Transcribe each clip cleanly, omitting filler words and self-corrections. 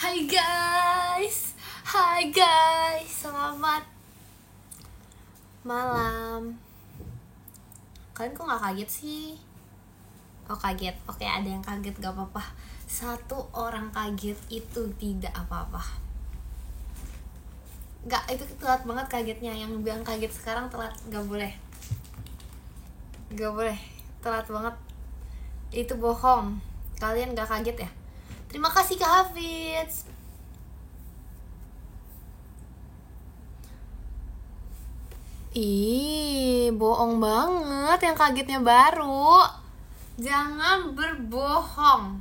Hai guys, selamat malam. Kalian kok gak kaget sih? Oh kaget, oke ada yang kaget gak apa-apa. Satu orang kaget itu tidak apa-apa. Gak, itu telat banget kagetnya. Yang bilang kaget sekarang telat, gak boleh. Gak boleh, telat banget. Itu bohong. Kalian gak kaget ya? Terima kasih Kak Hafiz. Ih, bohong banget yang kagetnya baru. Jangan berbohong.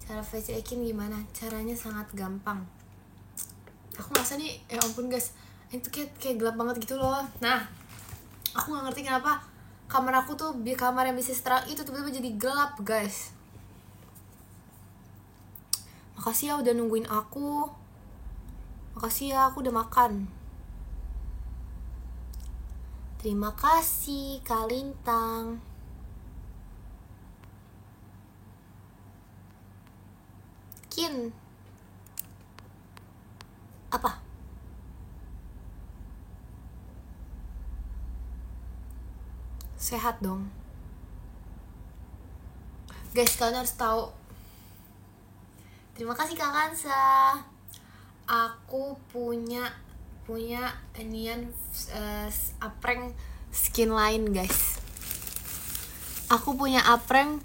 Cara face ID gimana? Caranya sangat gampang. Aku ngerasa nih, ya ampun guys, itu kayak gelap banget gitu loh. Nah, aku nggak ngerti kenapa kamar aku tuh kamar yang bisa terang itu tiba-tiba jadi gelap guys. Makasih ya udah nungguin aku. Makasih ya aku udah makan. Terima kasih Kak Lintang. Kin. Apa? Sehat dong. Guys, kalian harus tahu. Terima kasih Kak Kansa. Aku punya inian apreng skin lain guys. Aku punya apreng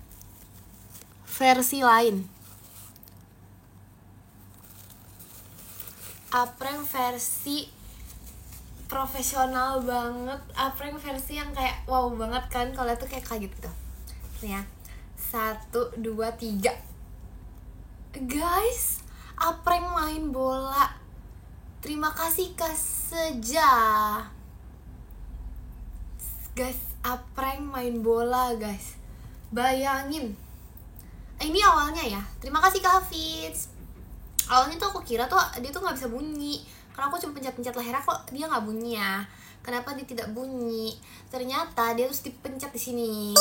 versi lain. Apreng versi profesional banget. Apreng versi yang kayak wow banget kan. Kalau tuh kayak kaget gitu. Nih ya. 1, 2, 3. Guys, apreng main bola. Terima kasih Kak Seja. Guys, apreng main bola guys. Bayangin. Ini awalnya ya. Terima kasih Kak Hafiz. Awalnya tuh aku kira tuh dia tuh nggak bisa bunyi. Karena aku cuma pencet-pencet lehernya kok dia nggak bunyi ya. Kenapa dia tidak bunyi? Ternyata dia harus dipencet di sini.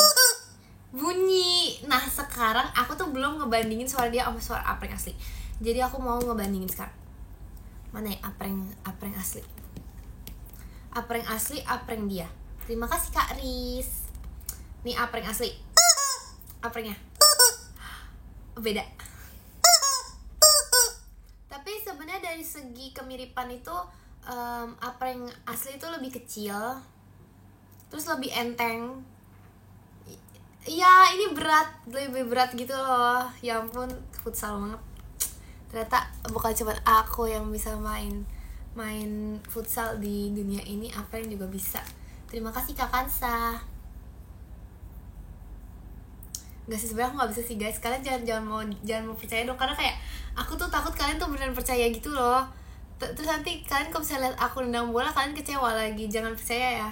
Bunyi. Nah sekarang aku tuh belum ngebandingin suara dia sama suara apreng asli. Jadi aku mau ngebandingin sekarang. Mana ya apreng asli? Apreng asli, apreng dia. Terima kasih Kak Riz. Nih apreng asli. Aprengnya beda. Tapi sebenarnya dari segi kemiripan itu apreng asli itu lebih kecil. Terus lebih enteng. Iya, ini lebih berat gitu loh. Ya ampun, futsal banget. Ternyata bukan cuma aku yang bisa main futsal di dunia ini, apa yang juga bisa. Terima kasih Kak Kansa. Gak sih, sebenarnya aku nggak bisa sih guys. Kalian jangan mau percaya dong, karena kayak aku tuh takut kalian tuh beneran percaya gitu loh. Terus nanti kalian kalau misalnya lihat aku nendang bola, kalian kecewa lagi. Jangan percaya ya.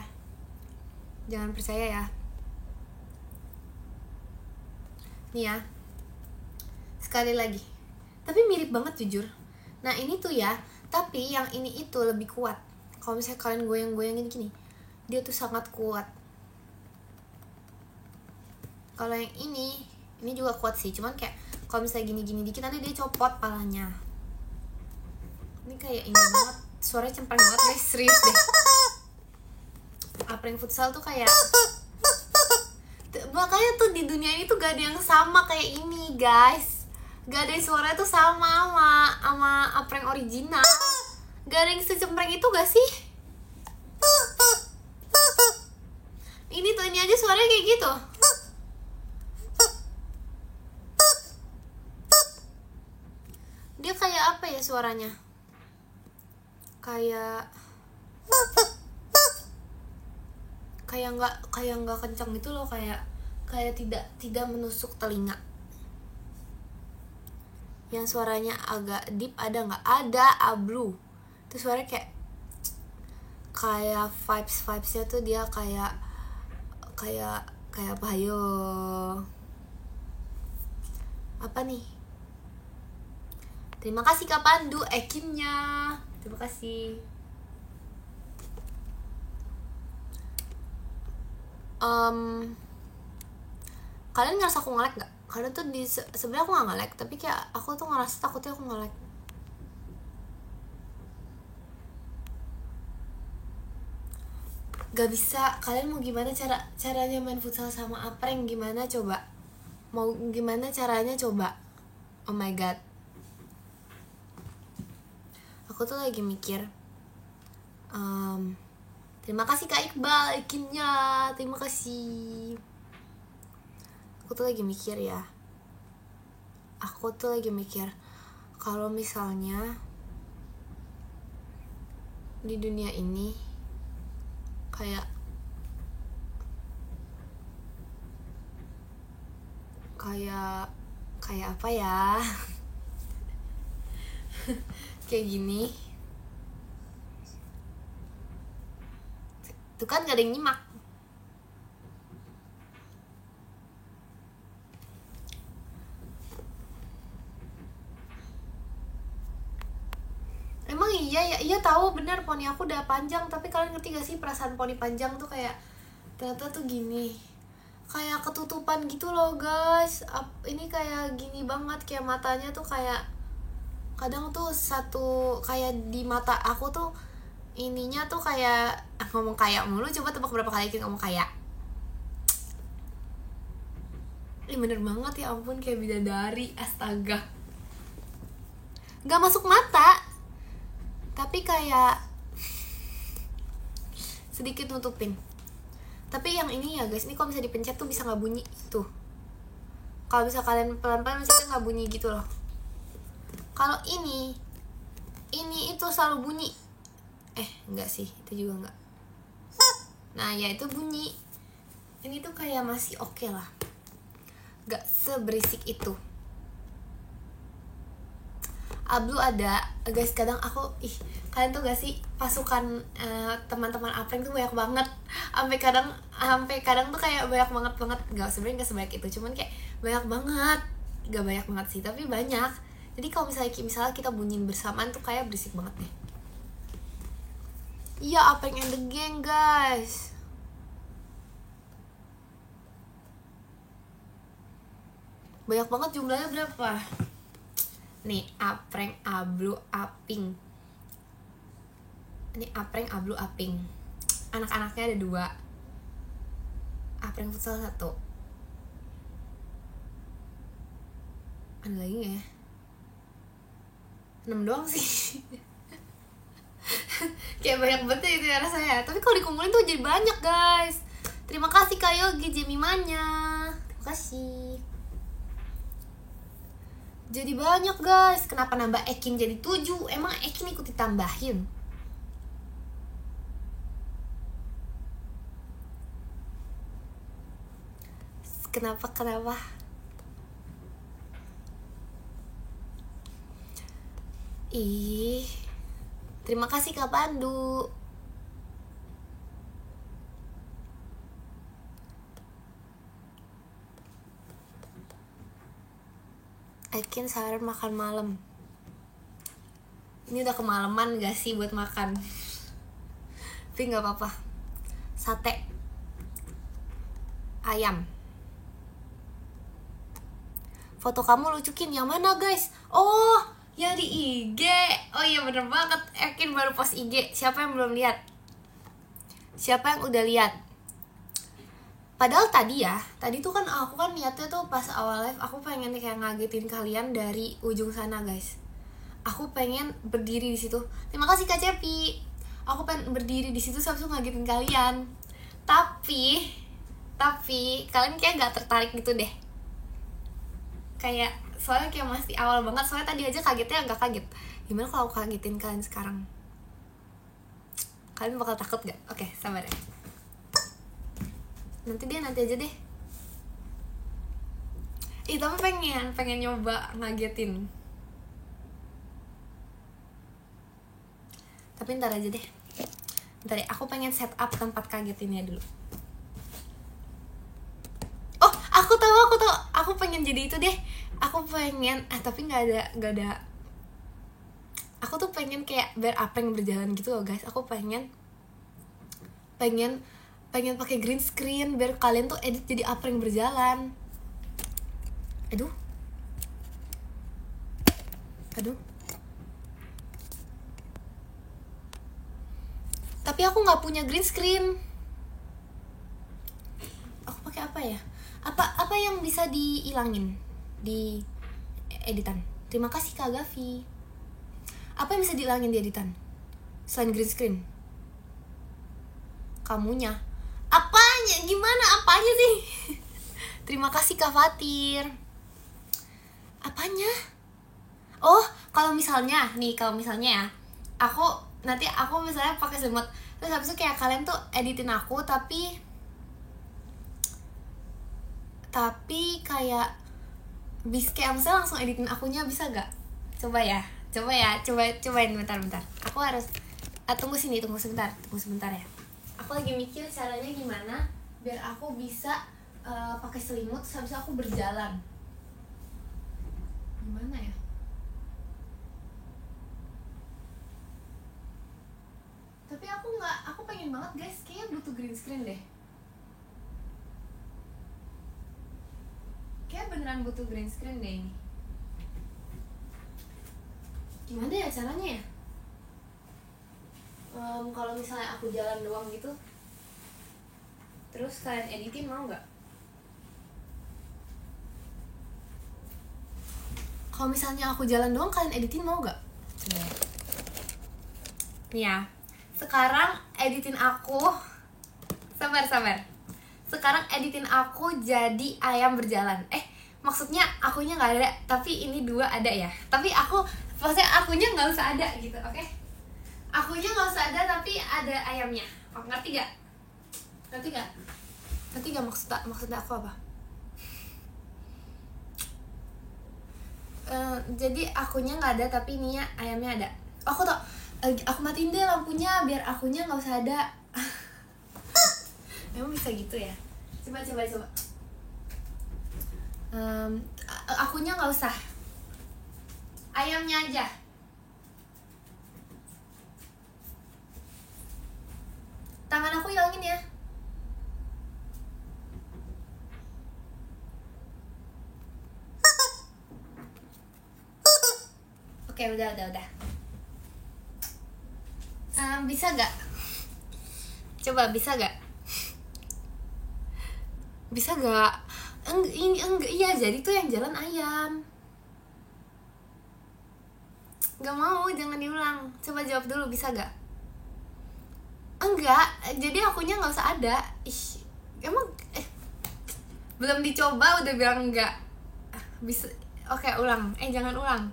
Jangan percaya ya. Nih ya. Sekali lagi. Tapi mirip banget jujur. Nah ini tuh ya. Tapi yang ini itu lebih kuat. Kalau misalnya kalian goyang-goyangin gini, dia tuh sangat kuat. Kalau yang ini juga kuat sih. Cuman kayak kalau misalnya gini-gini dikit nanti dia copot palanya. Ini kayak ini banget. Suaranya cempreng banget guys. Serius deh. Apreng futsal tuh kayak, makanya tuh di dunia ini tuh gak ada yang sama kayak ini guys. Gak ada yang suaranya tuh sama apreng original. Gak ada yang secempreng itu gak sih? Ini tuh, ini aja suaranya kayak gitu. Dia kayak apa ya suaranya? Kayak nggak kencang gitu loh, kayak tidak menusuk telinga. Yang suaranya agak deep ada nggak? Ada, Ablu. Itu suaranya kayak vibesnya tuh dia kayak apa yo? Apa nih? Terima kasih Kak Pandu Ekimnya. Terima kasih. Kalian ngerasa aku nge-lag gak? Karena tuh sebenarnya aku nggak nge-lag, tapi kayak aku tuh ngerasa takutnya aku nge-lag. Gak bisa. Kalian mau gimana caranya main futsal sama Apreng? Gimana coba? Mau gimana caranya coba? Oh my god. Aku tuh lagi mikir. Terima kasih Kak Iqbal ikinnya. Terima kasih. Aku tuh lagi mikir ya. Kalau misalnya di dunia ini kayak apa ya? Kayak gini. Tuh kan gak ada yang nyimak. Emang iya tahu bener poni aku udah panjang, tapi kalian ngerti gak sih perasaan poni panjang tuh kayak ternyata tuh gini, kayak ketutupan gitu loh guys. Ini kayak gini banget, kayak matanya tuh kayak kadang tuh satu kayak di mata aku tuh ininya tuh kayak ngomong kayak mulu. Coba tebak berapa kali kita ngomong kayak. Ini bener banget ya ampun, kayak bidadari, astaga. Gak masuk mata, tapi kayak sedikit nutupin. Tapi yang ini ya guys, ini kalau bisa dipencet tuh bisa nggak bunyi tuh. Kalau bisa kalian pelan-pelan misalnya nggak bunyi gitu loh. Kalau ini itu selalu bunyi. Enggak sih, itu juga enggak. Nah ya itu bunyi. Ini tuh kayak masih oke lah, nggak seberisik itu. Ablu ada guys, kadang aku kalian tuh gak sih pasukan teman-teman Apreng tuh banyak banget, sampai kadang tuh kayak banyak banget. Nggak, sebenarnya nggak sebanyak itu, cuman kayak banyak banget. Gak banyak banget sih, tapi banyak. Jadi kalau misalnya kita bunyiin bersamaan tuh kayak berisik banget deh. Iya, Apreng and the Gang guys. Banyak banget jumlahnya, berapa? Nih, Apreng, Ablu, Aping. Ini Apreng, Ablu, Aping. Anak-anaknya ada 2. Apreng futsal 1. Ada lagi gak ya? 6 doang sih. Kayak banyak banget itu ya rasanya. Tapi kalau dikumpulin tuh jadi banyak guys. Terima kasih Kak Yogi Jemimanya. Terima kasih. Jadi banyak guys. Kenapa nambah Ekin jadi 7? Emang Ekin ikut ditambahin? Kenapa? Terima kasih Kak Pandu. Ekin saran makan malam. Ini udah kemalaman gak sih buat makan? Tapi gak apa-apa. Sate ayam. Foto kamu lucukin yang mana guys? Oh, yang di IG. Oh iya bener banget, Ekin baru post IG. Siapa yang belum lihat? Siapa yang udah lihat? Padahal tadi tuh kan aku kan niatnya tuh pas awal live aku pengen kayak ngagetin kalian dari ujung sana guys. Aku pengen berdiri di situ. Terima kasih Kak Cepi. Aku pengen berdiri di situ sampai ngagetin kalian. Tapi kalian kayak gak tertarik gitu deh. Kayak soalnya kayak masih awal banget. Soalnya tadi aja kagetnya agak kaget. Gimana kalau aku kagetin kalian sekarang? Kalian bakal takut gak? Oke, sabar ya. Nanti aja deh. Tapi pengen nyoba ngagetin. Tapi ntar aja deh. Ntar ya, aku pengen set up tempat kagetinnya dulu. Oh, aku tahu. Aku pengen jadi itu deh. Aku pengen, tapi nggak ada. Aku tuh pengen kayak biar apa yang berjalan gitu loh guys. Aku pengen pakai green screen biar kalian tuh edit jadi apa yang berjalan. Aduh. Tapi aku nggak punya green screen. Aku pakai apa ya? Apa yang bisa dihilangin di editan? Terima kasih Kak Gavi. Apa yang bisa dihilangin di editan selain green screen? Kamunya. Apanya? Gimana apanya sih? Terima kasih Kak Fatir. Apanya? Oh, kalau misalnya ya, aku misalnya pakai semut, terus habis itu kayak kalian tuh editin aku, tapi kayak kayak misalnya langsung editin akunya, bisa gak? Cobain bentar. Aku harus tunggu sebentar ya. Aku lagi mikir caranya gimana biar aku bisa pakai selimut terus habis itu aku berjalan. Gimana ya? Tapi aku pengen banget guys, kayaknya butuh green screen deh. Kayak beneran butuh green screen deh ini. Gimana ya caranya ya? Kalau misalnya aku jalan doang gitu, terus kalian editin, mau nggak? Kalau misalnya aku jalan doang kalian editin, mau nggak? Nih ya, sekarang editin aku. Sabar. Sekarang editin aku jadi ayam berjalan. Maksudnya akunya nggak ada, tapi ini 2 ada ya. Tapi maksudnya akunya nggak usah ada gitu, oke? Akunya nggak usah ada, tapi ada ayamnya. Ngerti gak maksudnya aku apa? Jadi akunya nggak ada, tapi ini ya ayamnya ada. Aku tau. Aku matiin deh lampunya biar akunya nggak usah ada. Emang bisa gitu ya? Coba. Akunya nggak usah. Ayamnya aja. Tangan aku hilangin ya. Oke, udah. Bisa gak? Coba bisa gak? Enggak, iya, jadi tuh yang jalan ayam. Gak mau, jangan diulang. Coba jawab dulu, bisa gak? Enggak, jadi akunya gak usah ada. Emang belum dicoba udah bilang enggak. Bisa. Oke, ulang. Jangan ulang.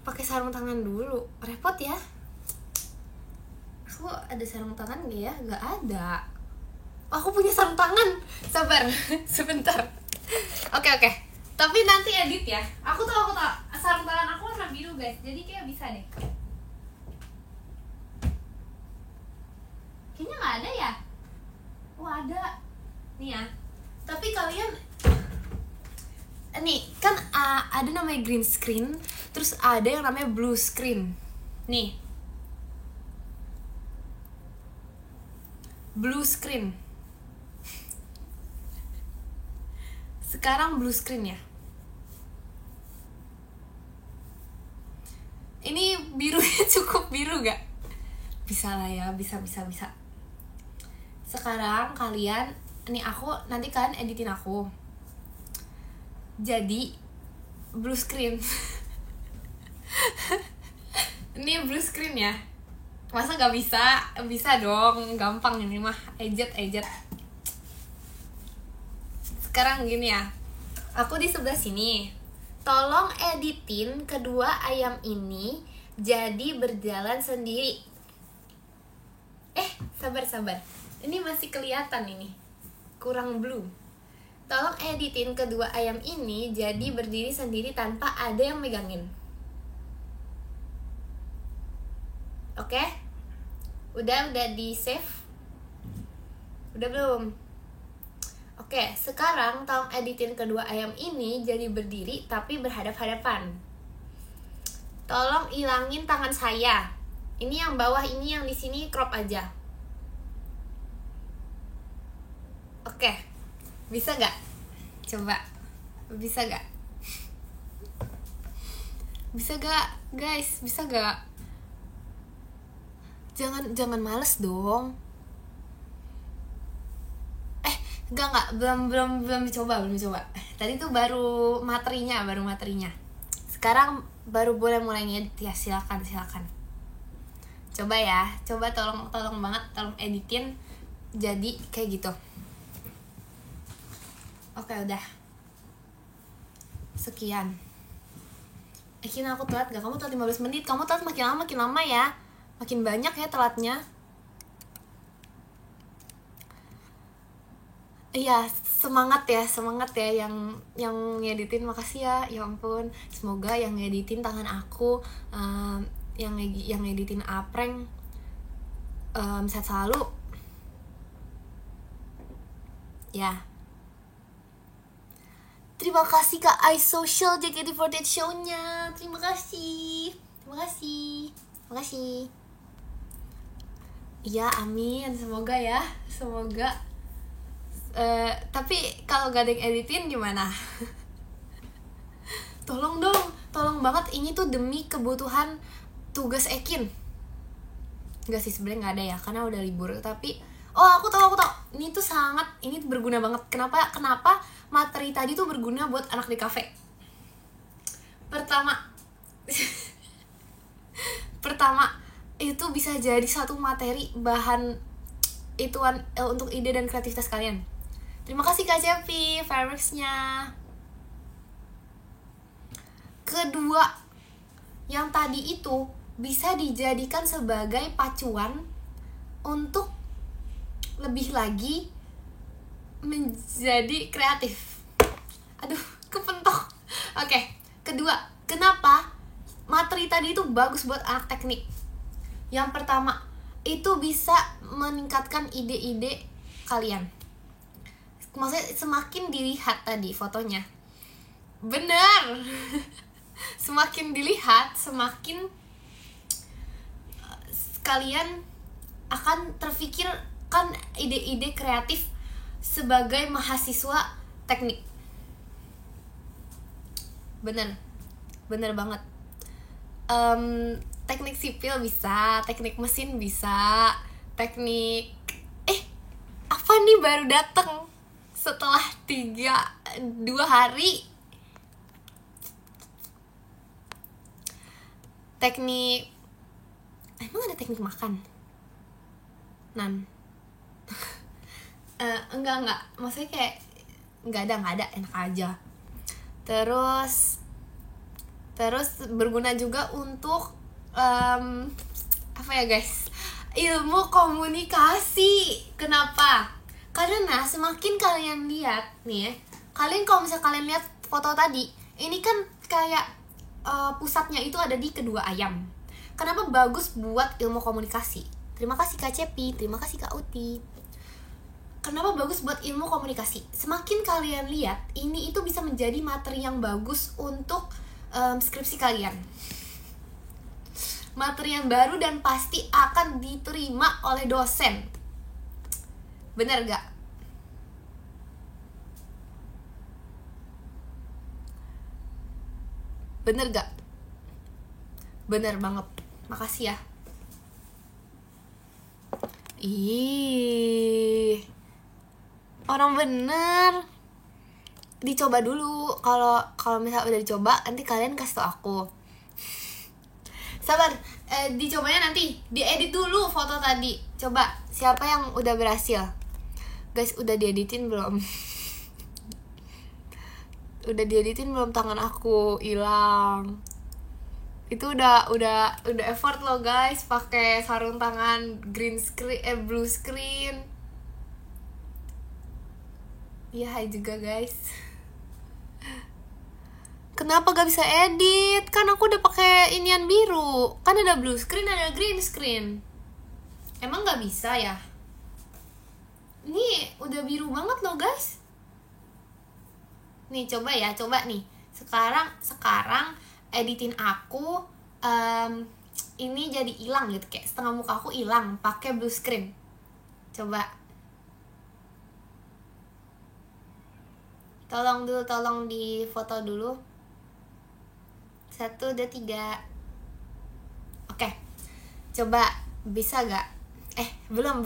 Pakai sarung tangan dulu. Repot ya. Aku ada sarung tangan gak ya? Gak ada. Aku punya sarung tangan. Sabar. Sebentar. Oke. Tapi nanti edit ya. Aku tahu. Sarung tangan aku warna biru guys. Jadi kayak bisa deh. Kayaknya gak ada ya? Oh ada. Nih ya. Tapi kalian nih kan ada namanya green screen, terus ada yang namanya blue screen. Nih, blue screen. Sekarang blue screen ya. Ini birunya cukup biru gak? Bisa lah ya, bisa. Sekarang kalian, nanti kalian editin aku jadi blue screen. Ini blue screen ya. Masa gak bisa? Bisa dong, gampang ini mah. Ejet. Sekarang gini ya, aku di sebelah sini. Tolong editin kedua ayam ini jadi berjalan sendiri. Sabar. Ini masih kelihatan ini. Kurang blue. Tolong editin kedua ayam ini jadi berdiri sendiri tanpa ada yang megangin. Oke? Udah di save? Udah belum? Oke, sekarang tolong editin kedua ayam ini jadi berdiri tapi berhadap-hadapan. Tolong ilangin tangan saya. Ini yang bawah, ini yang di sini crop aja. Oke. Bisa gak? Coba. Bisa gak? Bisa gak guys? Bisa gak? Jangan males dong. Enggak, belum dicoba. Tadi tuh baru materinya. Sekarang baru boleh mulai ngedit ya, silakan. Coba ya, tolong banget, tolong editin jadi kayak gitu. Oke, udah. Sekian. Kina aku telat gak? Kamu telat 15 menit. Kamu telat makin lama ya. Makin banyak ya telatnya. Iya, semangat ya yang ngeditin. Makasih ya ampun. Semoga yang ngeditin tangan aku, yang ngeditin Aprank sehat selalu. Ya. Terima kasih Kak iSocial JKT48 show-nya. Terima kasih. Iya, amin. Semoga ya. Tapi kalau gak ada yang editin gimana? Tolong banget, ini tuh demi kebutuhan tugas Ekin. Enggak sih, sebenarnya nggak ada ya karena udah libur. Tapi aku tahu ini tuh berguna banget. Kenapa materi tadi tuh berguna buat anak di kafe? Pertama itu bisa jadi satu materi bahan ituan untuk ide dan kreativitas kalian. Terima kasih Kak Cepi fireworks-nya. Kedua, yang tadi itu bisa dijadikan sebagai pacuan untuk lebih lagi menjadi kreatif. Aduh, kepentok. Oke, kedua, kenapa materi tadi itu bagus buat anak teknik? Yang pertama, itu bisa meningkatkan ide-ide kalian. Maksudnya semakin dilihat tadi fotonya. Bener. Semakin dilihat, semakin kalian akan terfikirkan ide-ide kreatif sebagai mahasiswa teknik. Bener banget. Teknik sipil bisa, teknik mesin bisa, teknik apa nih baru dateng setelah 2 hari. Teknik, emang ada teknik makan? Enggak, maksudnya kayak enggak ada, enak aja. Terus berguna juga untuk apa ya guys, ilmu komunikasi. Kenapa? Karena semakin kalian lihat nih ya, kalau misalnya kalian lihat foto tadi, ini kan kayak pusatnya itu ada di kedua ayam. Kenapa bagus buat ilmu komunikasi? Terima kasih Kak Cepi, terima kasih Kak Uti. Kenapa bagus buat ilmu komunikasi? Semakin kalian lihat, ini itu bisa menjadi materi yang bagus untuk skripsi kalian. Materi yang baru dan pasti akan diterima oleh dosen. Bener gak? Bener banget. Makasih ya. Ih, orang bener. Dicoba dulu. Kalau misalnya udah dicoba, nanti kalian kasih tau aku. Sabar, dicobanya nanti. Diedit dulu foto tadi. Coba, siapa yang udah berhasil? Guys, udah dieditin belum? Udah dieditin belum? Tangan aku hilang. Itu udah effort loh guys, pakai sarung tangan green screen, blue screen. Iya, hai juga guys. Kenapa gak bisa edit? Kan aku udah pakai inian biru. Kan ada blue screen, ada green screen. Emang gak bisa ya? Ini udah biru banget loh guys. Nih coba nih. Sekarang editin aku ini jadi hilang gitu, kayak setengah muka aku hilang pakai blue screen. Coba. Tolong di foto dulu. 1, 2, 3. Oke. Coba bisa gak? Belum.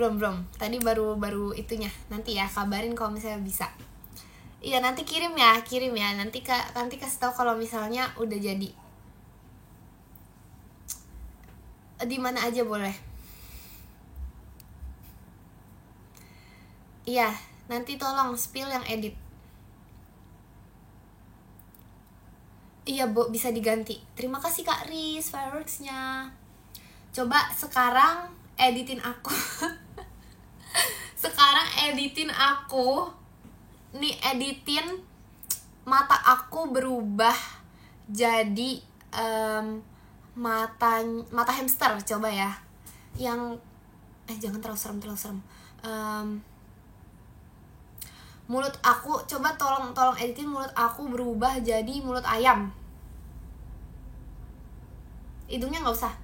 Tadi baru itunya. Nanti ya kabarin kalau misalnya bisa. Iya, nanti kirim ya. Nanti kasih tahu kalau misalnya udah jadi. Di mana aja boleh. Iya, nanti tolong spill yang edit. Iya, bisa diganti. Terima kasih Kak Riz fireworks-nya. Coba sekarang editin aku. Nih, editin mata aku berubah jadi mata hamster. Coba ya. Yang jangan terlalu serem. Mulut aku, coba tolong editin mulut aku berubah jadi mulut ayam. Hidungnya nggak usah.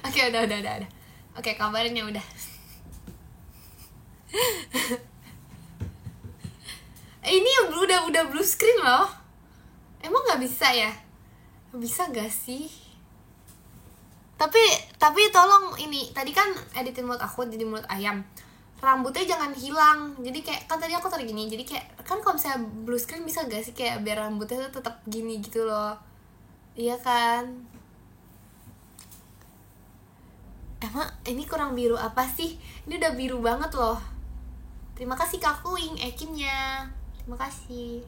Oke, udah. Oke, kabarin ya udah. Ini udah blue screen loh. Emang nggak bisa ya? Bisa nggak sih? Tapi tolong ini, tadi kan editin mulut aku jadi mulut ayam. Rambutnya jangan hilang. Jadi kayak kan tadi aku taruh gini. Jadi kayak kan kalau misalnya blue screen bisa gak sih kayak biar rambutnya tuh tetap gini gitu loh. Iya kan? Emang ini kurang biru apa sih? Ini udah biru banget loh. Terima kasih Kak Kuing ekinnya. Terima kasih.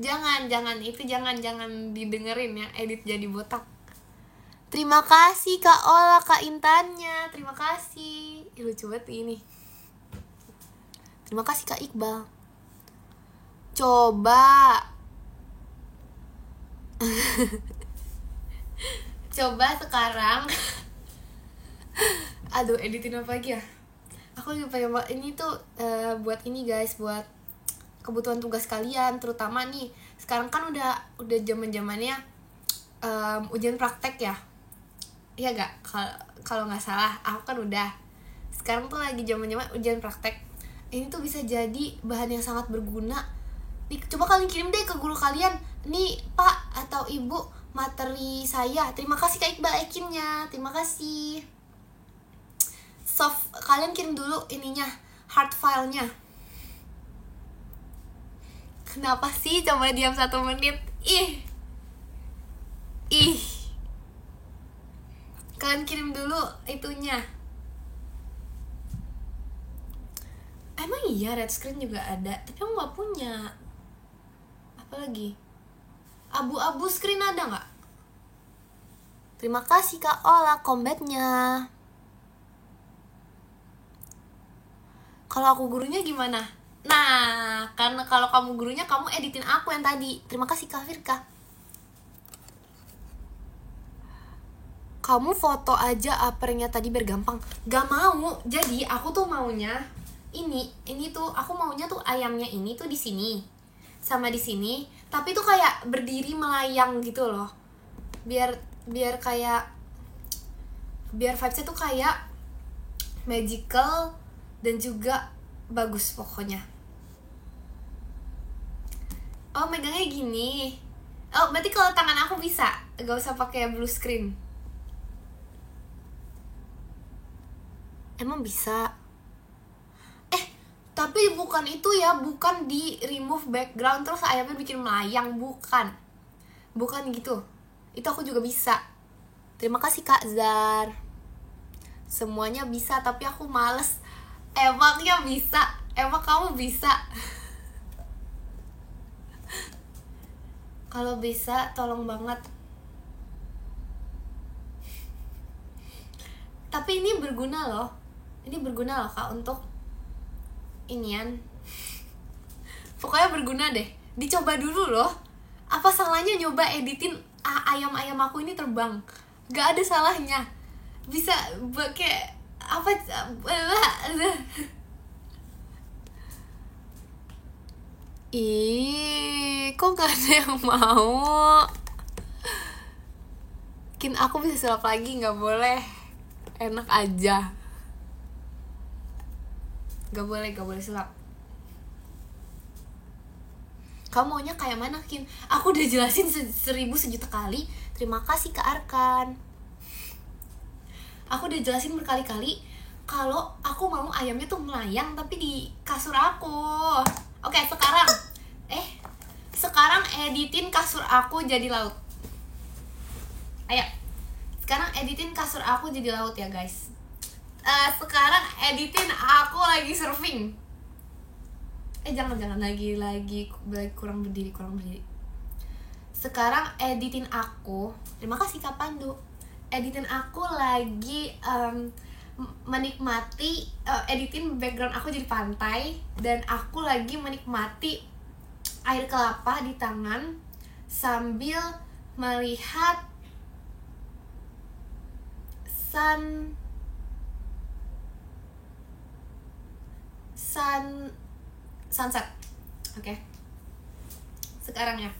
Jangan didengerin ya, edit jadi botak. Terima kasih Kak Ola, Kak Intannya. Terima kasih. Lucu banget ini. Terima kasih Kak Iqbal. Coba sekarang. Aduh, editin apa lagi ya? Aku juga pengen ini tuh buat ini guys, buat kebutuhan tugas kalian, terutama nih. Sekarang kan udah zaman-zamannya ujian praktek ya. Iya gak? Kalau nggak salah, aku kan udah. Sekarang tuh lagi zaman-zaman ujian praktek. Ini tuh bisa jadi bahan yang sangat berguna. Nih, coba kalian kirim deh ke guru kalian. Nih Pak atau Ibu, materi saya. Terima kasih Kak Iqbal ekinnya. Terima kasih. Kalian kirim dulu ininya, hard filenya. Kenapa sih? Coba diam 1 menit. Ih. Kalian kirim dulu itunya. Emang iya red screen juga ada, tapi aku gak punya. Apalagi abu-abu screen ada gak? Terima kasih Kak Ola combatnya. Kalau aku gurunya gimana? Nah, karena kalau kamu gurunya, kamu editin aku yang tadi. Terima kasih Kak Firka. Kamu foto aja aprennya tadi bergampang. Gak mau. Jadi aku tuh maunya ini tuh aku maunya tuh ayamnya ini tuh di sini sama di sini, tapi tuh kayak berdiri melayang gitu loh. Biar vibes-nya tuh kayak magical dan juga bagus pokoknya. Oh, megangnya gini. Oh, berarti kalau tangan aku bisa, gak usah pakai blue screen. Emang bisa? Tapi bukan itu ya, bukan di remove background terus ayamnya bikin melayang, bukan gitu. Itu aku juga bisa. Terima kasih Kak Zar. Semuanya bisa, tapi aku males. Emangnya bisa? Emang kamu bisa? Kalau bisa, tolong banget. Tapi ini berguna loh Kak untuk inian. Pokoknya berguna deh. Dicoba dulu loh. Apa salahnya nyoba editin ayam-ayam aku ini terbang? Gak ada salahnya. Bisa kayak apa? Kok gak ada yang mau? Mungkin aku bisa sulap lagi, gak boleh. Enak aja. Gak boleh sulap. Kamu maunya kayak mana, Kin? Aku udah jelasin 1000 sejuta kali. Terima kasih Kak Arkan. Aku udah jelasin berkali-kali kalau aku mau ayamnya tuh melayang tapi di kasur aku. Oke, sekarang editin kasur aku jadi laut. Ayo. Sekarang editin kasur aku jadi laut ya, guys. Sekarang editin aku lagi surfing. Jangan lagi kurang berdiri. Sekarang editin aku. Terima kasih Kak Pandu. Editin aku lagi menikmati editin background aku jadi pantai dan aku lagi menikmati air kelapa di tangan sambil melihat sunset. Oke. Sekarang ya.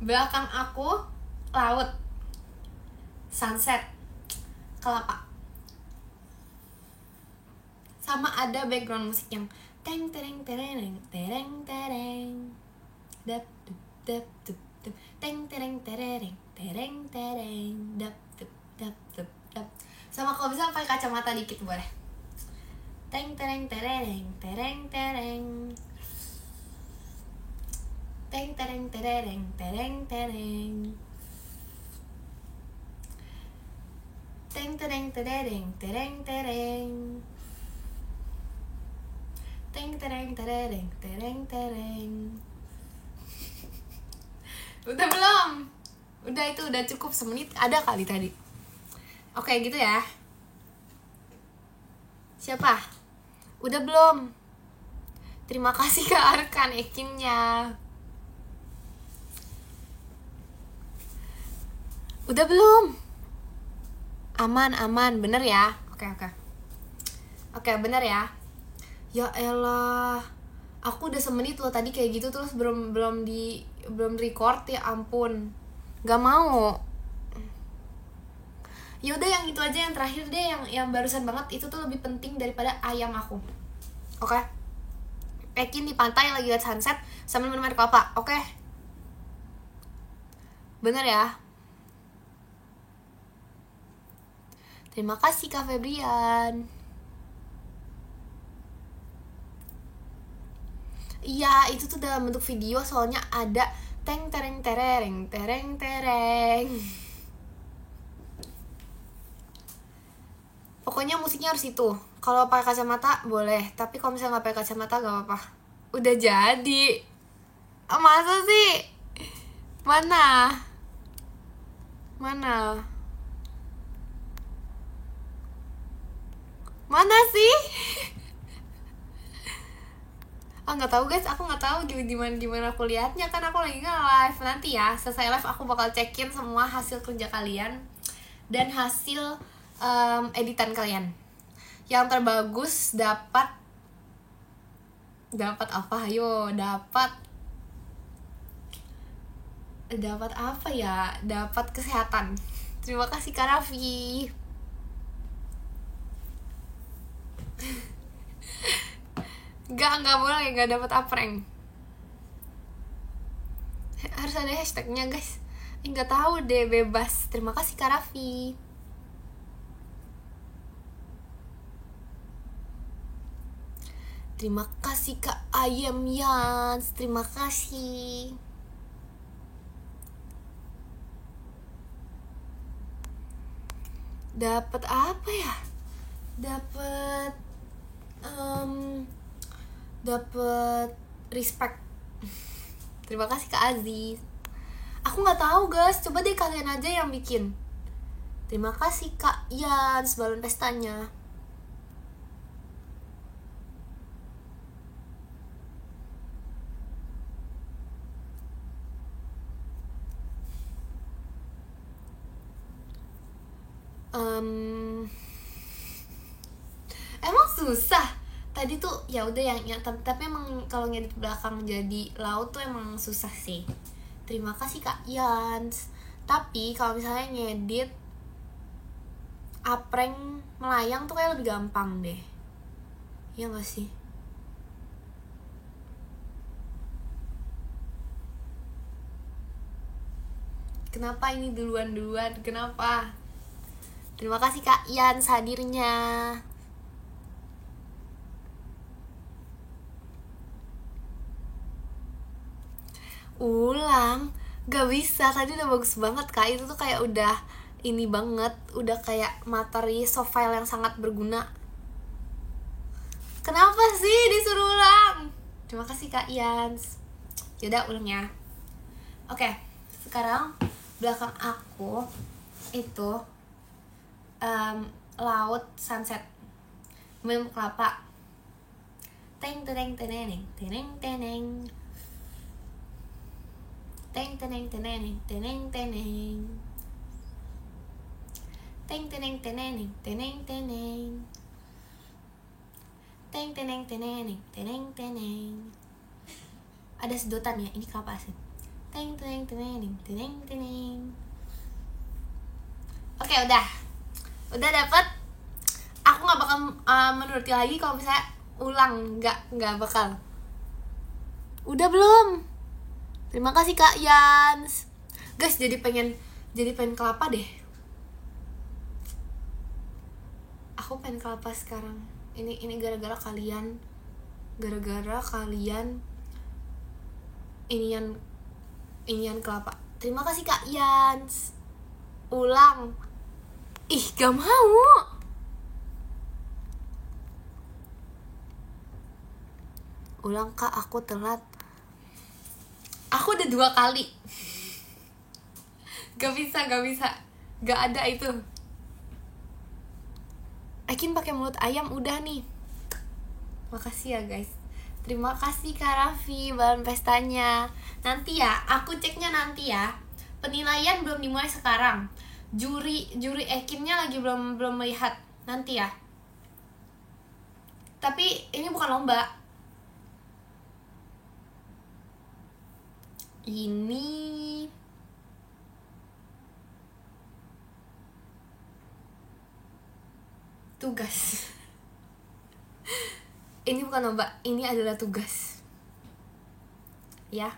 Belakang aku laut. Sunset. Kelapa. Sama ada background musik yang teng tereng tereng tereng tereng. Dap dup dap dup dup. Teng tereng tereng tereng tereng. Dap dup dap dup dap. Sama kalau bisa pakai kacamata dikit boleh. Teng tereng tereng tereng tereng. Teng tereng tereng tereng tereng. Teng tereng tereng tereng tereng. Teng tereng tereng tereng tereng. Udah belum? Udah, itu udah cukup, semenit ada kali tadi. Oke, gitu ya. Siapa? Udah belum? Terima kasih Kak Arkan ekinnya. Udah belum? Aman, bener ya? Oke, bener ya? Ya elah, aku udah semenit loh tadi kayak gitu terus belum record, ya ampun. Gak mau. Yaudah yang itu aja, yang terakhir deh, yang barusan banget itu tuh lebih penting daripada ayam aku. Oke? Ekin di pantai lagi lihat sunset sambil minum air kelapa. Oke? Bener ya? Terima kasih Kak Febrian. Iya, itu tuh dalam bentuk video, soalnya ada teng tereng tereng tereng tereng. Pokoknya musiknya harus itu. Kalau pakai kacamata boleh, tapi kalau misalnya nggak pakai kacamata gak apa-apa. Udah jadi. Masa sih? Mana? Mana sih? Nggak tahu guys, aku nggak tahu gimana aku lihatnya, kan aku lagi nge-live. Nanti ya selesai live aku bakal cekin semua hasil kerja kalian dan hasil editan kalian. Yang terbagus dapat apa? Ayo, dapat apa ya? Dapat kesehatan. Terima kasih Kak Raffi. Nggak boleh, nggak dapat apreng. Harus ada hashtagnya guys. Nggak tahu deh, bebas. Terima kasih Kak Raffi. Terima kasih Kak Ayam Yans. Terima kasih. Dapat apa ya? Dapat respect. Terima kasih Kak Aziz. Aku nggak tahu guys, coba deh kalian aja yang bikin. Terima kasih Kak Yans, balon pestanya. Emang susah tadi tuh, ya udah yang tapi emang kalau ngedit belakang jadi laut tuh emang susah sih. Terima kasih Kak Yans. Tapi kalau misalnya ngedit apreng melayang tuh kayak lebih gampang deh. ya gak sih? Kenapa ini duluan? Kenapa? Terima kasih Kak Ian hadirnya. Ulang, gak bisa. Tadi udah bagus banget Kak. Itu tuh kayak udah ini banget, udah kayak materi soft file yang sangat berguna. Kenapa sih disuruh ulang? Terima kasih Kak Ian. Yaudah ulang ya. Oke, sekarang belakang aku itu laut sunset, minum kelapa. Teng teneng teneng teneng teneng teng teneng teneng teneng teneng teng teneng teneng teneng teneng teng teneng teneng teneng teneng. Ada sedotan ya, ini kelapa asin. Teng teneng teneng teneng teneng. Oke, udah dapet. Aku nggak bakal menuruti lagi kalau misalnya ulang, nggak bakal. Udah belum? Terima kasih Kak Yans. Guys, jadi pengen kelapa deh. Aku pengen kelapa sekarang. Ini gara-gara kalian. Inian kelapa. Terima kasih Kak Yans. Ulang. Ih, gak mau. Ulang Kak, aku telat. Aku udah 2 kali. Gak bisa. Gak ada itu. Ekin pakai mulut ayam udah nih. Makasih ya guys. Terima kasih Kak Raffi bahan pestanya. Nanti ya, aku ceknya nanti ya. Penilaian belum dimulai sekarang. Juri Ekinnya lagi belum melihat. Nanti ya. Tapi ini bukan lomba. Ini tugas. Ini bukan lomba, ini adalah tugas. Ya.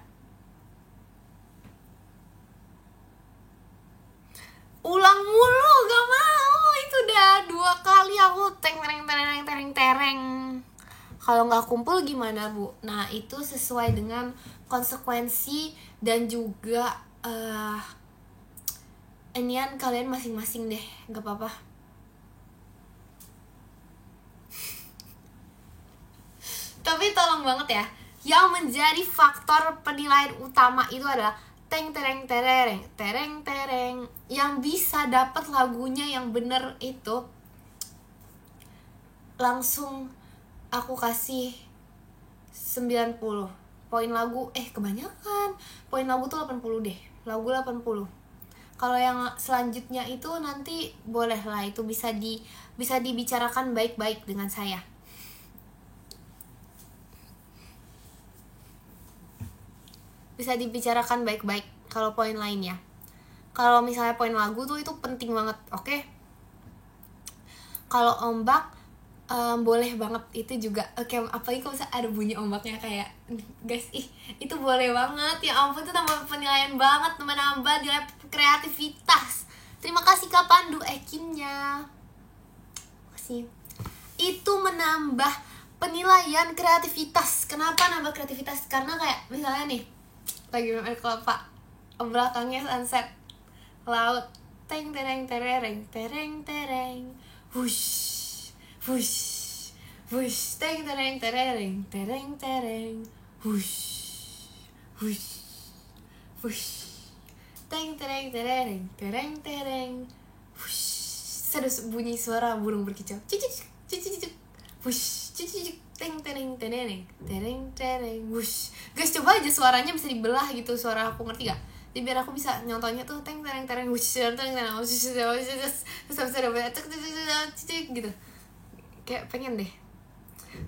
Ulang mulu, gak mau. Itu udah 2 kali aku tereng. Kalau nggak kumpul gimana Bu? Nah itu sesuai dengan konsekuensi dan juga inian kalian masing-masing deh, nggak apa-apa. Tapi tolong banget ya, yang menjadi faktor penilaian utama itu adalah tereng. Yang bisa dapat lagunya yang bener itu langsung aku kasih 90 poin lagu. Kebanyakan poin lagu tuh 80 deh. Lagu 80. Kalau yang selanjutnya itu nanti boleh lah, itu bisa dibicarakan baik-baik dengan saya. Bisa dibicarakan baik-baik kalau poin lainnya. Kalau misalnya poin lagu tuh itu penting banget, oke? Kalau ombak boleh banget itu juga. Oke, apalagi kalau misalnya ada bunyi ombaknya kayak guys, itu boleh banget. Ya ampun, itu tambah penilaian banget, menambah nilai kreativitas. Terima kasih Kak Pandu Ekinnya. Makasih. Itu menambah penilaian kreativitas. Kenapa nambah kreativitas? Karena kayak misalnya nih, lagi minum air kelapa, belakangnya sunset, laut, tereng, wush, tereng, wush, tereng, wush. Sedus bunyi suara burung berkicau, wush, tereng, wush. Guys, coba aja suaranya bisa dibelah gitu, suara aku, ngerti gak? Jadi biar aku bisa nyontohnya tuh tereng, wush, gitu. Kayak pengen deh.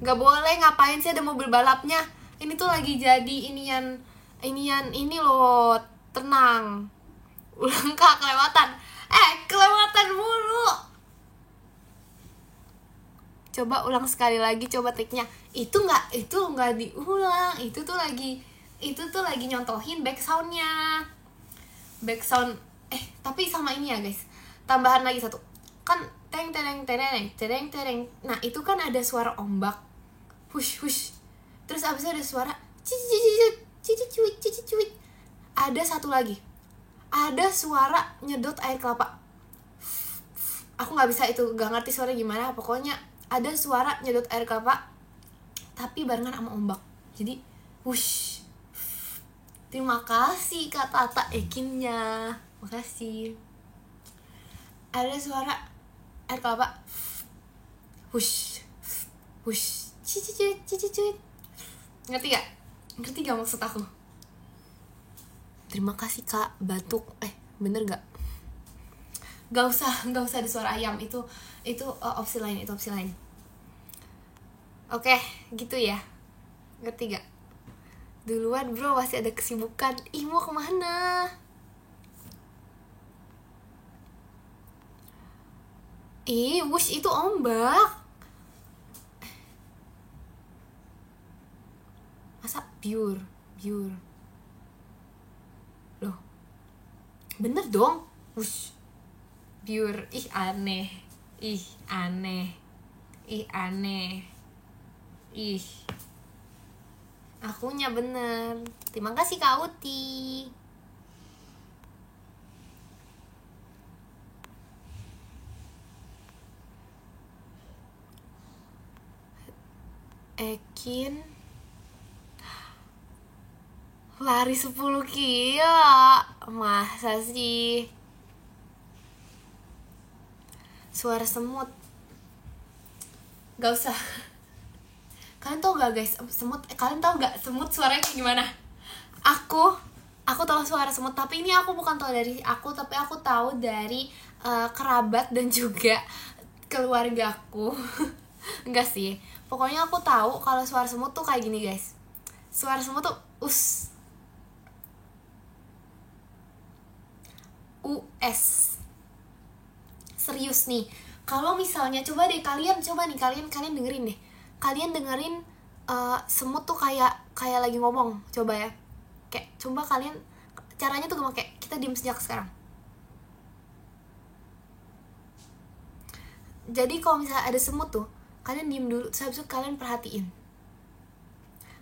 Gak boleh, ngapain sih ada mobil balapnya? Ini tuh lagi jadi inian ini loh, tenang. Ulang Kak, kelewatan mulu. Coba ulang sekali lagi, coba triknya. Itu nggak diulang, itu tuh lagi nyontohin back soundnya. Back sound tapi sama ini ya guys, tambahan lagi satu kan, tereng tereng tereng tereng tereng. Nah itu kan ada suara ombak, hush hush, terus abis itu ada suara cici cuit. Ada satu lagi, ada suara nyedot air kelapa. Aku nggak bisa itu, nggak ngerti suara gimana, pokoknya ada suara nyedot air kelapa tapi barengan sama ombak, jadi wush. Terima kasih Kak Tata Ekinnya, makasih. Ada suara air kelapa, wush wush, cici cuit. Ngerti gak maksud aku? Terima kasih Kak Batuk. Bener gak? Gak usah ada suara ayam, itu opsi lain, Oke, gitu ya. Ngerti gak? Duluan bro, masih ada kesibukan. Ih, mau kemana? Wush itu ombak. Masa pure loh, bener dong. Wush pure. Ih aneh. Akunya bener. Terima kasih Kak Uti. Ekin lari 10 kilo. Masa sih? Suara semut. Gak usah. Kalian tau gak guys, kalian tau gak semut suaranya kayak gimana? Aku tahu suara semut, tapi ini aku bukan tahu dari aku, tapi aku tahu dari kerabat dan juga keluargaku. Enggak sih, pokoknya aku tahu kalau suara semut tuh kayak gini guys. Suara semut tuh us. Serius nih, kalau misalnya coba kalian dengerin deh. Kalian dengerin semut tuh kayak lagi ngomong, coba ya. Kayak coba kalian, caranya tuh kayak kita diem sejak sekarang. Jadi kalau misalnya ada semut tuh, kalian diem dulu, habis itu kalian perhatiin.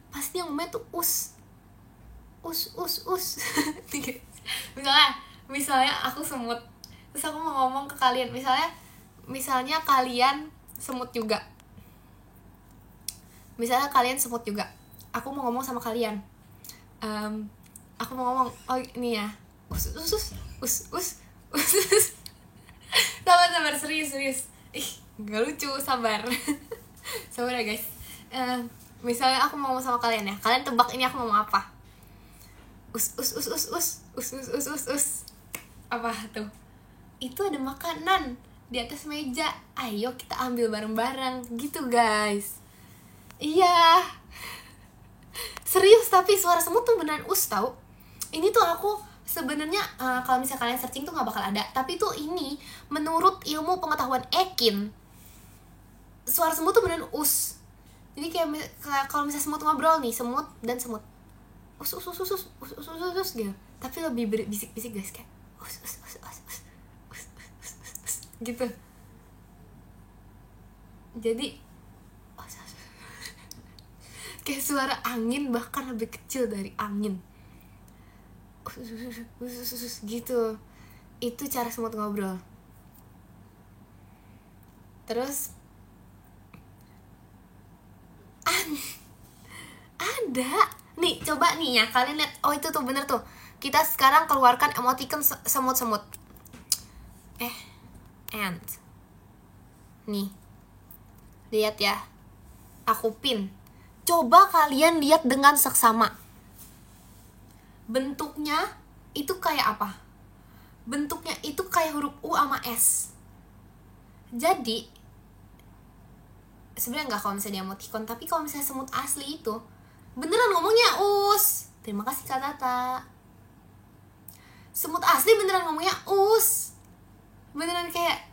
Pasti yang ngomongnya tuh us. misalnya aku semut, terus aku mau ngomong ke kalian, misalnya kalian semut juga. Aku mau ngomong sama kalian. Aku mau ngomong, oh ini ya, us. Sabar, serius. Gak lucu, sabar. Sabar ya guys. Misalnya aku mau ngomong sama kalian ya, kalian tebak ini aku ngomong apa. Us. Apa tuh? Itu ada makanan di atas meja, ayo kita ambil bareng-bareng gitu guys. Iya, serius, tapi suara semut tuh beneran us tau. Ini tuh aku sebenarnya kalau misalnya kalian searching tuh nggak bakal ada, tapi tuh ini menurut ilmu pengetahuan Ekin, suara semut tuh beneran us. Jadi kayak kalau misalnya semut ngobrol nih, semut dan semut us gitu, tapi lebih bisik-bisik guys, kayak us gitu. Jadi kayak suara angin, bahkan lebih kecil dari angin, gitu. Itu cara semut ngobrol. Terus ada nih, coba nih ya kalian lihat. Oh itu tuh bener tuh, kita sekarang keluarkan emoticon semut-semut. Ant. Nih, lihat ya, aku pin. Coba kalian lihat dengan seksama. Bentuknya itu kayak apa? Bentuknya itu kayak huruf U sama S. Jadi sebenarnya nggak kalau misalnya emoticon, tapi kalau misalnya semut asli itu beneran ngomongnya us. Terima kasih Kak Tata. Semut asli beneran ngomongnya us. Beneran kayak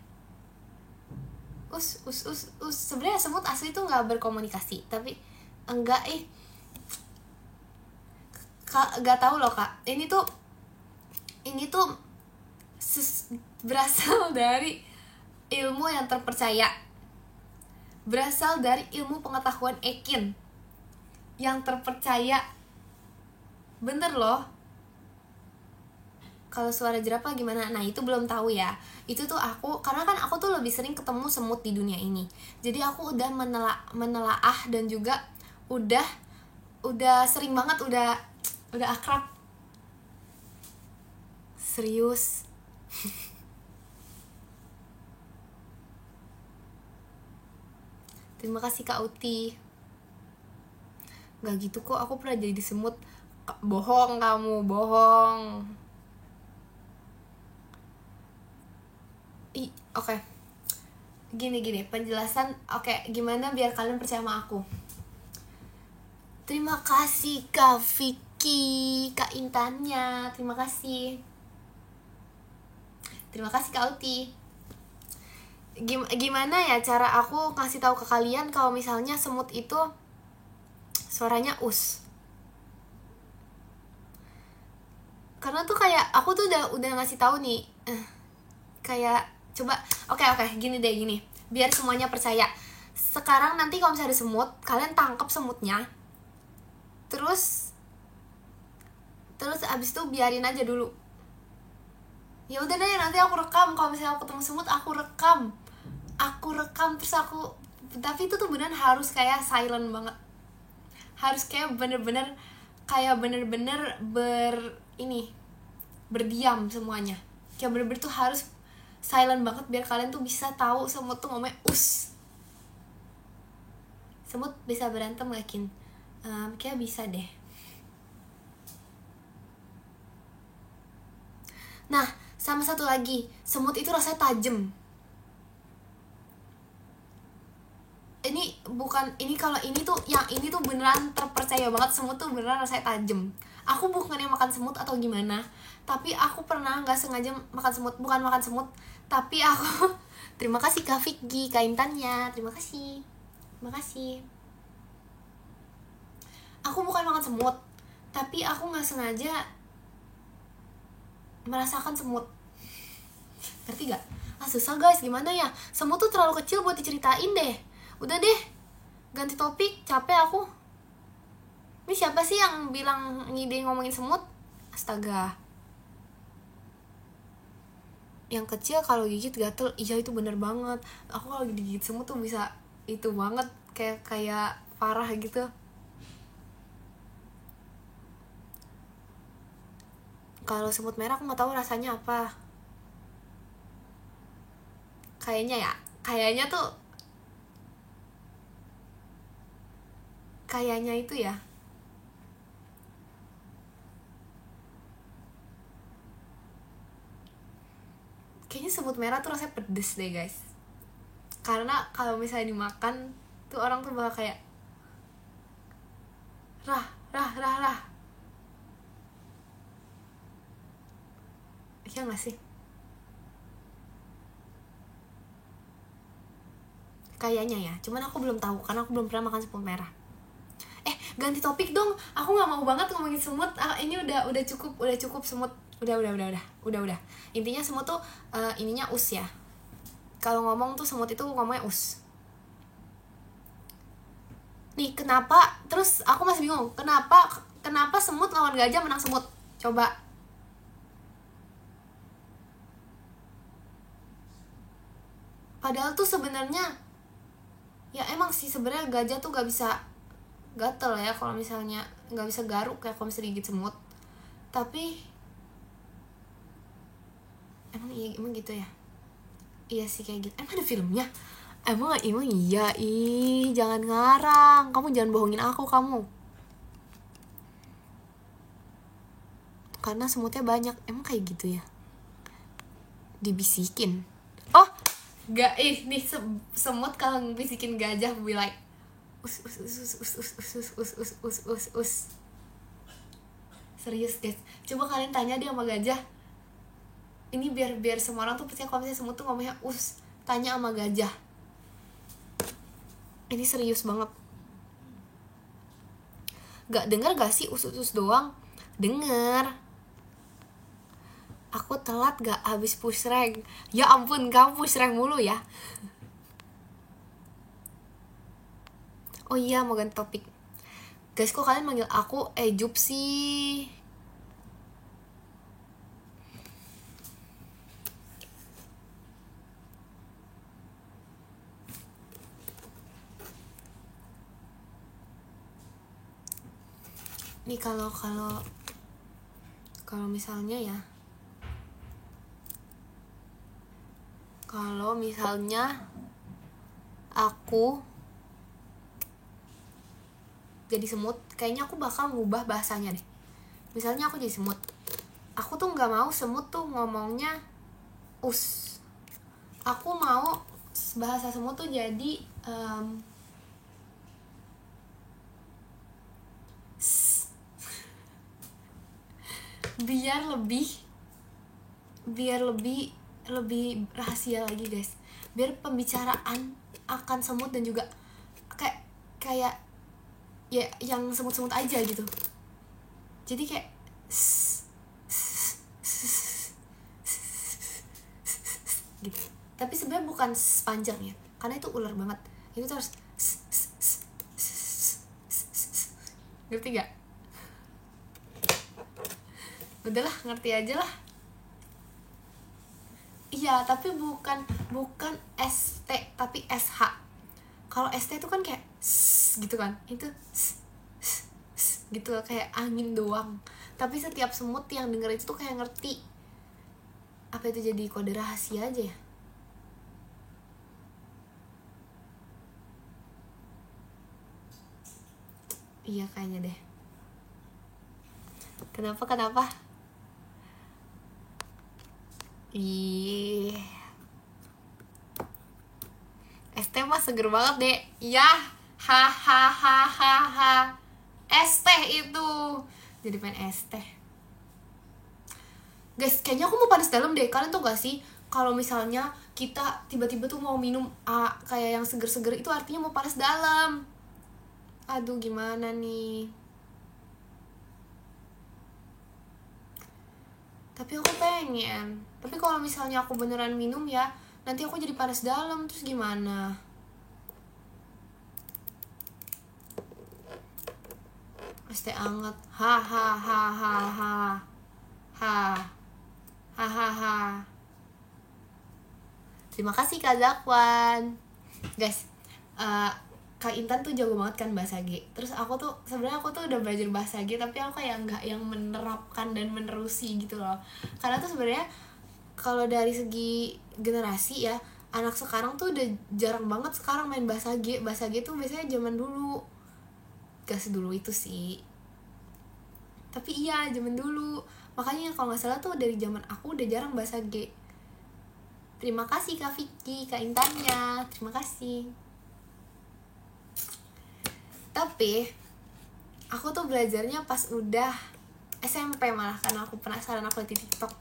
Sebenarnya semut asli tuh nggak berkomunikasi, tapi enggak Kak, nggak tahu loh Kak, ini tuh berasal dari ilmu yang terpercaya, berasal dari ilmu pengetahuan Ekin yang terpercaya, bener loh. Kalau suara jerapah gimana? Nah itu belum tahu ya. Itu tuh aku, karena kan aku tuh lebih sering ketemu semut di dunia ini, jadi aku udah menelaah dan juga udah sering banget, udah akrab. Serius. Terima kasih Kak Uti. Gak gitu kok, aku pernah jadi semut. Bohong kamu, bohong. Oke. Gini penjelasan. Oke, gimana biar kalian percaya sama aku. Terima kasih Kak Vicky, Kak Intannya, terima kasih. Terima kasih Kak Uti. Gimana ya cara aku kasih tahu ke kalian kalau misalnya semut itu suaranya us? Karena tuh kayak aku tuh udah ngasih tahu nih. Kayak coba oke, gini deh, biar semuanya percaya. Sekarang nanti kalau misalnya ada semut, kalian tangkap semutnya. Terus abis itu biarin aja dulu. Ya udah deh, nanti aku rekam. Kalau misalnya aku ketemu semut, aku rekam terus tapi itu tuh beneran harus kayak silent banget, harus kayak bener-bener berdiam semuanya, kayak bener-bener tuh harus silent banget biar kalian tuh bisa tahu semut tuh ngomongnya us. Semut bisa berantem yakin? Kayak bisa deh. Nah, sama satu lagi, semut itu rasanya tajam. Kalau ini tuh beneran terpercaya banget, semut tuh beneran rasanya tajam. Aku bukannya makan semut atau gimana, tapi aku pernah nggak sengaja makan semut. Bukan makan semut, tapi aku terima kasih Kak Vicky, Kak Intannya, terima kasih. Aku bukan makan semut, tapi aku nggak sengaja merasakan semut. Ngerti gak? Susah guys, gimana ya? Semut tuh terlalu kecil buat diceritain deh. Udah deh, ganti topik, capek aku. Ini siapa sih yang bilang ngide ngomongin semut? Astaga. Yang kecil kalau gigit gatel, iya itu bener banget. Aku kalau digigit semut tuh bisa itu banget, kayak parah gitu. Kalau semut merah aku nggak tahu rasanya apa. Kayaknya itu ya. Kayaknya semut merah tuh rasanya pedes deh guys. Karena kalau misalnya dimakan tuh orang tuh bakal kayak rah. Iya gak sih? Kayaknya ya, cuman aku belum tahu karena aku belum pernah makan semut merah. Ganti topik dong, aku nggak mau banget ngomongin semut. Ini udah cukup semut. Udah. Intinya semut tuh ininya us ya. Kalau ngomong tuh semut itu ngomongnya us. Nih kenapa? Terus aku masih bingung. Kenapa semut lawan gajah menang semut? Coba. Padahal tuh sebenarnya ya emang sih sebenarnya gajah tuh gak bisa gatel ya kalau misalnya, nggak bisa garuk kayak kalau misalnya digigit semut. Tapi emang gitu ya. Iya sih kayak gitu. Emang ada filmnya? Emang iya. Jangan ngarang, kamu jangan bohongin aku kamu. Karena semutnya banyak. Emang kayak gitu ya, dibisikin. Oh gak, nih semut kalau ngebisikin gajah be like us. Serius guys, coba kalian tanya dia sama gajah. Ini biar semua orang tuh percaya kalau misalnya semut tuh ngomongnya us. Tanya sama gajah. Ini serius banget. Gak denger gak sih usus doang? Denger. Aku telat gak habis push rank. Ya ampun, kamu push rank mulu ya. Oh iya, mau ganti topik. Guys, kok kalian manggil aku Jup sih? Nih kalau misalnya ya, kalau misalnya aku jadi semut, kayaknya aku bakal ngubah bahasanya deh. Misalnya aku jadi semut, aku tuh nggak mau semut tuh ngomongnya us. Aku mau bahasa semut tuh jadi biar lebih rahasia lagi guys, biar pembicaraan akan semut dan juga kayak ya yang semut-semut aja gitu, jadi kayak gitu. Tapi sebenarnya bukan panjang ya, karena itu ular banget, itu terus ngerti gak? Udahlah, ngerti aja lah. Iya, tapi bukan ST tapi SH. Kalau ST itu kan kayak gitu kan, itu gitu kayak angin doang. Tapi setiap semut yang denger itu tuh kayak ngerti. Apa itu jadi kode rahasia aja ya? Iya kayaknya deh. Kenapa? Ih, ST mah seger banget deh. Ya, hahaha. ST itu jadi pengen ST. Guys, kayaknya aku mau panas dalam deh. Kalian tau gak sih kalau misalnya kita tiba-tiba tuh mau minum kayak yang seger-seger, itu artinya mau panas dalam. Aduh, gimana nih? Tapi aku pengen. Tapi kalau misalnya aku beneran minum ya, nanti aku jadi panas dalam, terus gimana? Pasti anget. Hahaha. Terima kasih Kak Zakwan. Guys, Kak Intan tuh jago banget kan bahasa G. Terus aku tuh sebenarnya udah belajar bahasa G, tapi aku kayak nggak yang menerapkan dan menerusi gitu loh. Karena tuh sebenarnya kalau dari segi generasi ya, anak sekarang tuh udah jarang banget sekarang main bahasa G. Bahasa G tuh biasanya zaman dulu. Gak sedulu itu sih. Tapi iya, zaman dulu. Makanya kalau nggak salah tuh dari zaman aku udah jarang bahasa G. Terima kasih Kak Vicky, Kak Intannya. Terima kasih. Tapi aku tuh belajarnya pas udah SMP malah, karena aku penasaran, aku liat di TikTok.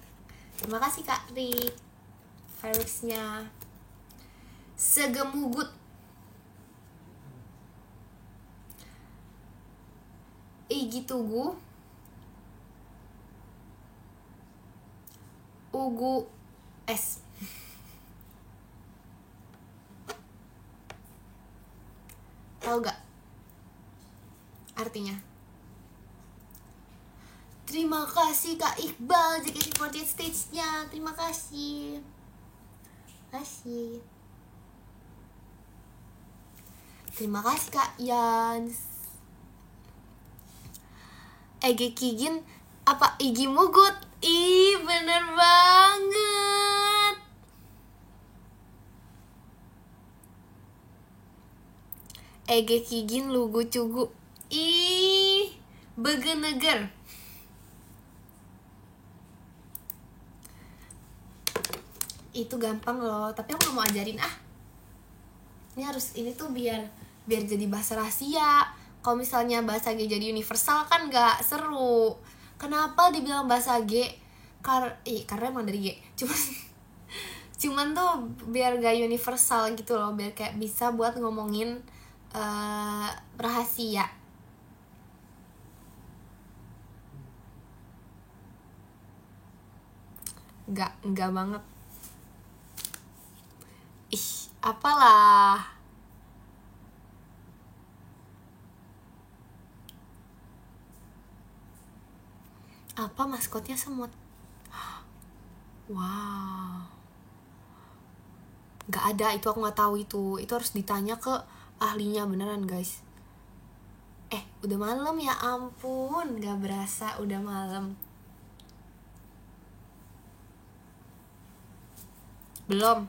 Terima kasih Kak Rik. Fireworksnya segemugut. Igi tugu ugu es. Tahu gak artinya? Terima kasih Kak Iqbal JKT48 stage-nya. Terima kasih. Terima kasih Kak Yans. Ege Kigin apa Igi Mugut? Ih, bener banget. Ege Kigin lugu cugu. Ih, begeneger. Itu gampang loh, tapi aku gak mau ajarin ini tuh biar jadi bahasa rahasia. Kalau misalnya bahasa G jadi universal kan gak seru. Kenapa dibilang bahasa G? Karena emang dari G. Cuman tuh biar gak universal gitu loh, biar kayak bisa buat ngomongin rahasia. Enggak banget. Ih, apalah. Apa maskotnya semut? Wow. Nggak ada, itu aku nggak tahu itu. Itu harus ditanya ke ahlinya beneran, guys. Udah malam ya ampun, nggak berasa udah malam. Belum.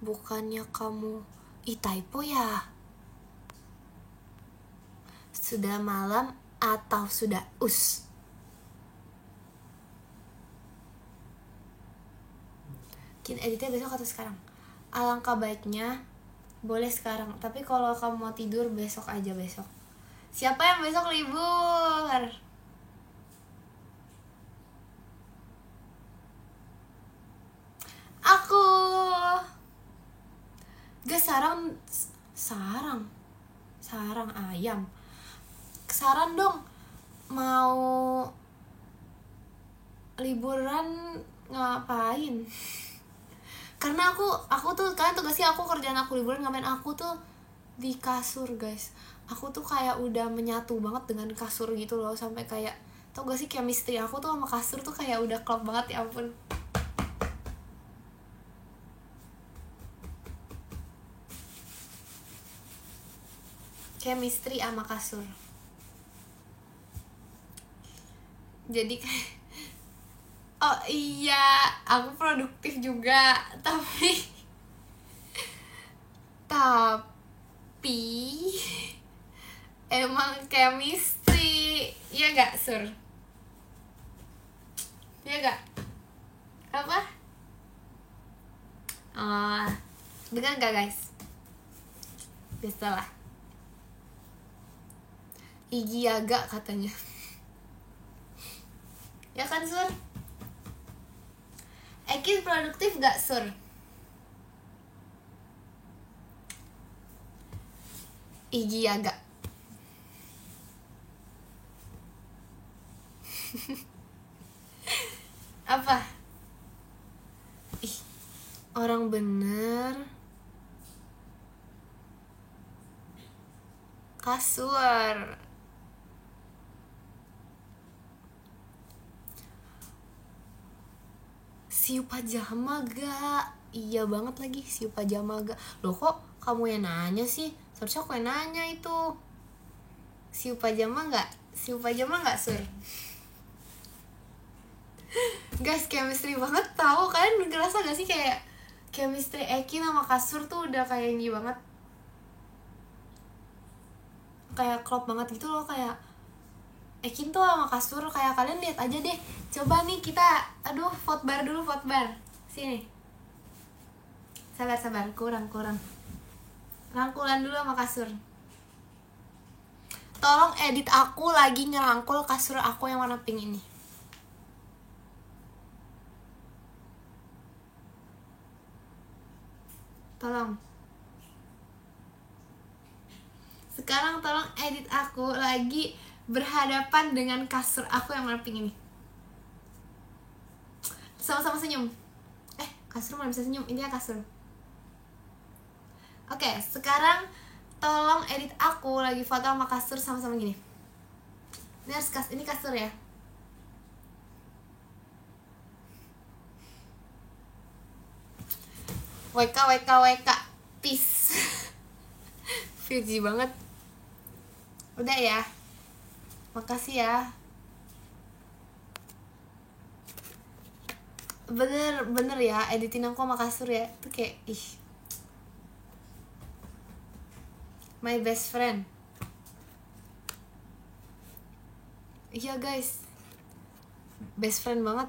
Bukannya kamu typo ya? Sudah malam atau sudah us? Mungkin editnya besok atau sekarang? Alangkah baiknya boleh sekarang, tapi kalau kamu mau tidur besok aja besok. Siapa yang besok libur? Aku. Gak sarang ayam. Saran dong, mau liburan ngapain? Karena aku tuh, kalian tuh gak sih, aku kerjaan aku liburan ngapain? Aku tuh di kasur, guys. Aku tuh kayak udah menyatu banget dengan kasur gitu loh, sampai kayak, tau gak sih, chemistry aku tuh sama kasur tuh kayak udah klop banget, ya ampun. Chemistry sama kasur. Jadi kayak, oh iya, aku produktif juga, tapi emang chemistry, iya gak, Sur? Iya gak? Apa? Dengar gak, guys? Biasalah. Iggy Yaga katanya. Ya kan, Sur? Ekin produktif gak, Sur? Iggy Yaga. Apa? Ih, orang bener. Kasur. Siu pajama gak? Iya banget lagi, siu pajama gak? Loh, kok kamu yang nanya sih? Seharusnya aku yang nanya itu. Siu pajama gak? Siu pajama gak, Sur? Guys, chemistry banget tau. Kalian ngerasa gak sih kayak chemistry Ekin sama kasur tuh udah kayak ini banget, kayak klop banget gitu loh. Kayak Ekin tuh sama kasur, kayak kalian lihat aja deh. Coba nih kita, vote bar dulu, vote bar. Sini. Sabar, kurang. Rangkulan dulu sama kasur. Tolong edit aku lagi ngerangkul kasur aku yang warna pink ini. Tolong. Sekarang tolong edit aku lagi berhadapan dengan kasur aku yang warna pink ini. Sama-sama senyum. Kasur mana bisa senyum? Ini ya kasur. Oke, sekarang tolong edit aku lagi foto sama kasur sama-sama gini. Ini harus ini kasur ya. WK peace. Fuji banget. Udah ya. Makasih ya. Bener ya, editin aku sama kasur ya. Itu kayak my best friend. Iya guys, best friend banget.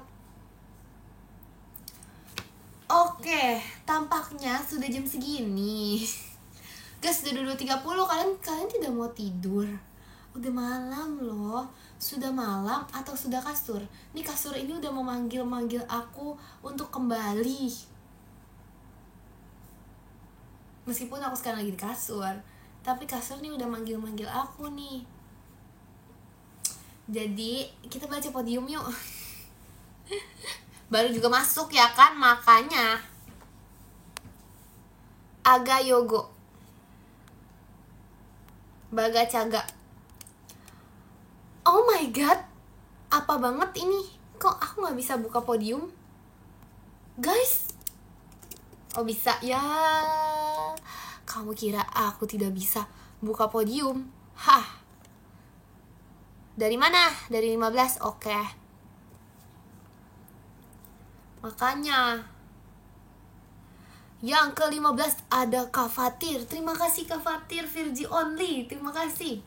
Oke, tampaknya sudah jam segini. Guys, udah 2:30, kalian tidak mau tidur? Udah malam loh. Sudah malam atau sudah kasur? Nih kasur ini udah mau manggil aku untuk kembali. Meskipun aku sekarang lagi di kasur, tapi kasur nih udah manggil aku nih. Jadi kita baca podium yuk. Baru juga masuk ya kan, makanya. Aga Yogo, Baga Caga. Oh my god, apa banget ini? Kok aku gak bisa buka podium? Guys, oh bisa ya. Kamu kira aku tidak bisa buka podium? Hah. Dari mana? Dari 15, oke. Makanya yang ke-15 ada Kak Fatir. Terima kasih Kak Fatir, Virgi Only. Terima kasih.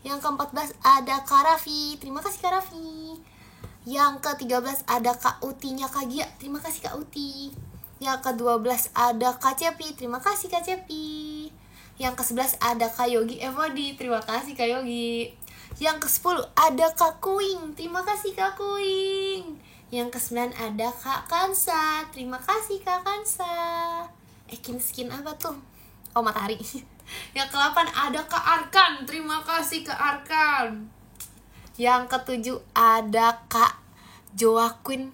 Yang ke-14 ada Kak Raffi. Terima kasih Kak Raffi. Yang ke-13 ada Kak Utinya Kak Gia. Terima kasih Kak Uti. Yang ke-12 ada Kak Cepi. Terima kasih Kak Cepi. Yang ke-11 ada Kak Yogi Evodi. Terima kasih Kak Yogi. Yang ke-10 ada Kak Kuing. Terima kasih Kak Kuing. Yang ke-9 ada Kak Kansa. Terima kasih Kak Kansa. Skin apa tuh? Oh, matahari. Yang ke-8 ada Kak Arkan. Terima kasih Kak Arkan. Yang ke-7 ada Kak Joaquin.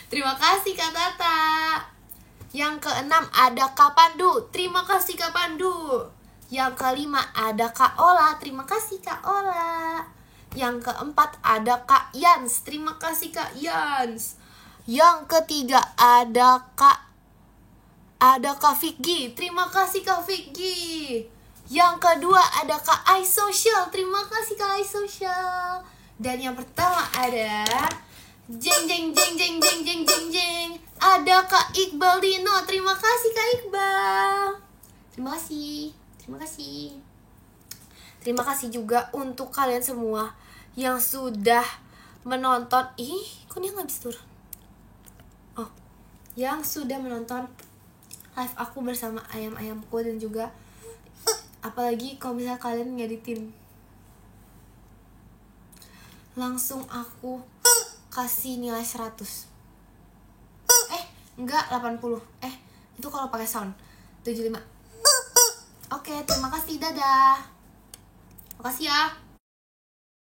Terima kasih Kak Tata. Yang ke-6 ada Kak Pandu. Terima kasih Kak Pandu. Yang ke-5 ada Kak Ola. Terima kasih Kak Ola. Yang ke-4 ada Kak Yans. Terima kasih Kak Yans. Yang ke-3 ada Kak Vicky. Terima kasih Kak Vicky. Yang kedua ada Kak iSocial. Terima kasih Kak iSocial. Dan yang pertama ada jeng. Ada Kak Iqbal Dino. Terima kasih Kak Iqbal. Terima kasih. Terima kasih juga untuk kalian semua yang sudah menonton. Kok dia gak bisa turun? Oh, yang sudah menonton live aku bersama ayam-ayamku. Dan juga apalagi kalau misalnya kalian ngeditin, langsung aku kasih nilai 100. Enggak, 80. Itu kalau pakai sound 75. Oke, terima kasih, dadah. Makasih ya.